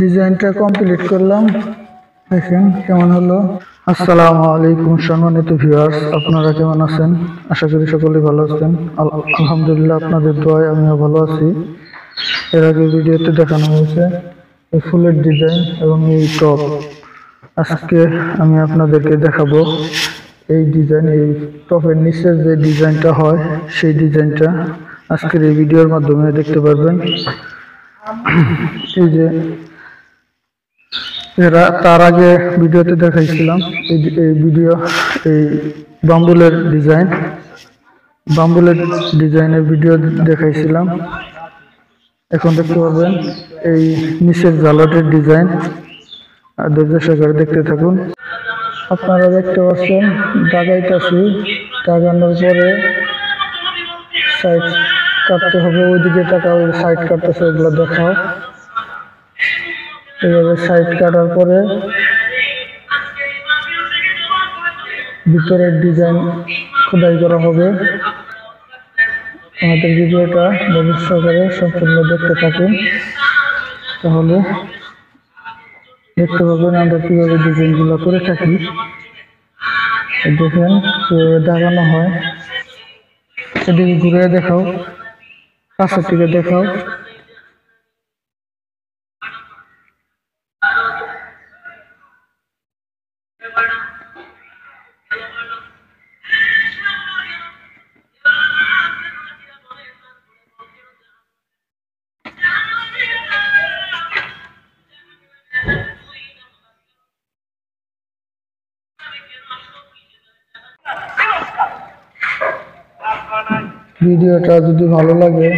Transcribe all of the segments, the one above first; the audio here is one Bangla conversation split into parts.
ডিজাইনটা কমপ্লিট করলাম, দেখেন কেমন হলো। আসসালামু আলাইকুম সম্মানিত ভিউয়ার্স, আপনারা কেমন আছেন? আশা করি সকলেই ভালো আছেন। আলহামদুলিল্লাহ, আপনাদের দোয়ায় আমিও ভালো আছি। এর আগে ভিডিওতে দেখানো হয়েছে এই ফুলের ডিজাইন এবং এই টপ। আজকে আমি আপনাদেরকে দেখাবো এই ডিজাইন, এই টপের নিচের যে ডিজাইনটা হয় সেই ডিজাইনটা আজকের এই ভিডিওর মাধ্যমে দেখতে পারবেন। এই যে তার আগে ভিডিওতে দেখাইছিলাম এই বাম্বুলের ডিজাইনের ভিডিও দেখাইছিলাম। এখন দেখতে পাবেন এই নিচের জালটের ডিজাইন। ধৈর্য সহকারে দেখতে থাকুন। আপনারা দেখতে পাচ্ছেন দাগাইতেছি, দাগানোর পরে সাইড কাটতে হবে। ওইদিকে টাকা ওই সাইড কাটতেছে, ওগুলো দেখাও। এভাবে সাইড কাটার পরে ভিতরের ডিজাইন খোদাই করা হবে। আমাদের ভিডিওটা ধৈর্য সহকারে সম্পূর্ণ দেখতে থাকুন, তাহলে দেখতে পাবেন আমরা কীভাবে ডিজাইনগুলো করে থাকি। দেখেন কীভাবে দাগানো হয়। এদিকে ঘুরে দেখাও, কাছের থেকে দেখাও। ভিডিওটা যদি ভালো লাগে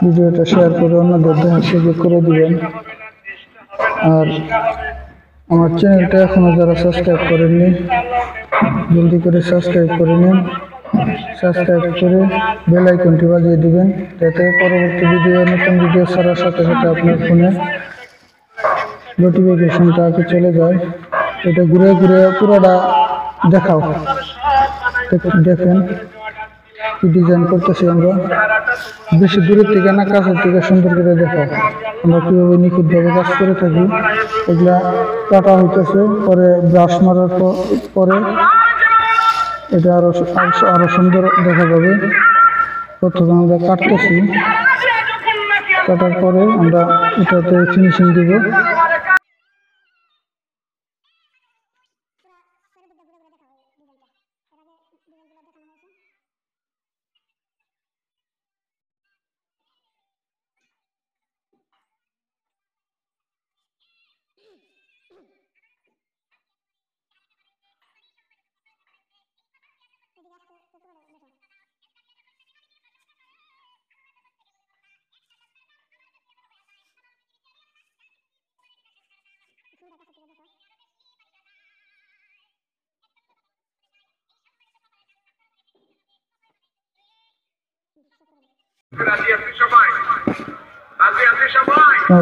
ভিডিওটা শেয়ার করে অন্যদের দেখার সুযোগ করে দিবেন। আর আমার চ্যানেলটা এখনো যারা সাবস্ক্রাইব করেননি জলদি করে সাবস্ক্রাইব করে নিন। সাবস্ক্রাইব করে বেল আইকনটি বাজিয়ে দিবেন, যাতে পরবর্তী নতুন ভিডিও ছাড়ার সাথে সাথে আপনার ফোনে নোটিফিকেশনটা আগে চলে যায়। এটা ঘুরে ঘুরে পুরোটা দেখাও, দেখেন কি ডিজাইন করতেছি আমরা। বেশি দূরের থেকে না, কাছের থেকে সুন্দর করে দেখাও আমরা কীভাবে নিখুঁতভাবে কাজ করে থাকি। এগুলা কাটা হইতেছে, পরে ব্রাশ মারার পরে এটা আরো সুন্দর দেখা যাবে। প্রথমে আমরা কাটতেছি, কাটার পরে আমরা এটাতে ফিনিশিং দিব।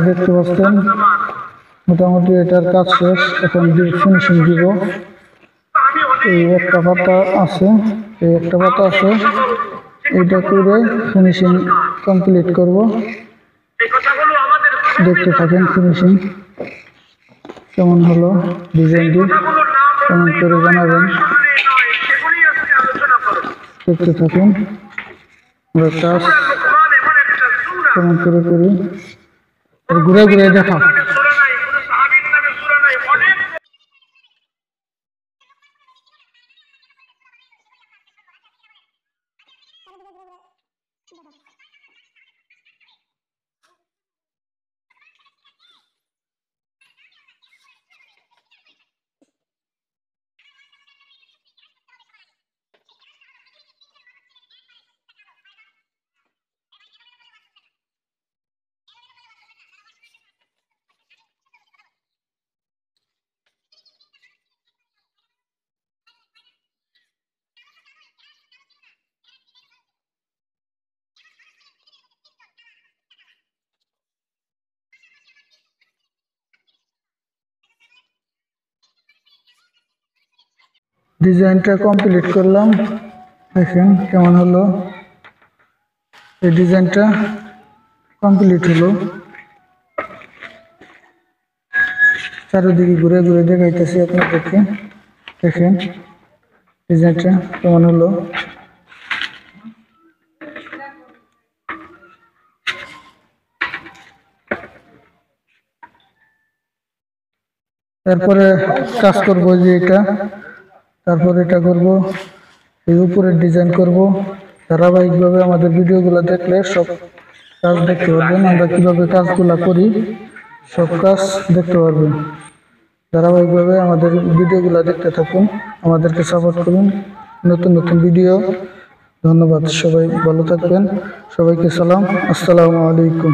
দেখতে পাচ্ছেন মোটামুটি এটার কাজ শেষ। এখন ফিনিশিং দিব। এই একটা পাতা আছে, এইটা করে ফিনিশিং কমপ্লিট করব। দেখতে থাকেন ফিনিশিং কেমন হলো, ডিজাইনটি কমেন্ট করে জানাবেন। দেখতে থাকুন, কাজ কমেন্ট করে করি, ঘুরে ঘুরে দেখা। ডিজাইনটা কমপ্লিট করলাম, দেখেন কেমন হলো। এই ডিজাইনটা কমপ্লিট হলো। চারিদিকে ঘুরে ঘুরে দেখাইতেছি আপনাদেরকে। দেখেন ডিজাইনটা কেমন হলো। তারপরে কাজ করব যে এটা, তারপরে এটা করব, এই উপরের ডিজাইন করব। ধারাবাহিকভাবে আমাদের ভিডিওগুলো দেখলে সব কাজ দেখতে পারবেন, আমরা কিভাবে কাজগুলো করি সব কাজ দেখতে পারবেন। ধারাবাহিকভাবে আমাদের ভিডিওগুলো দেখতে থাকুন, আমাদেরকে সাপোর্ট করুন, নতুন নতুন ভিডিও। ধন্যবাদ, সবাই ভালো থাকবেন, সবাইকে সালাম, আসসালামু আলাইকুম।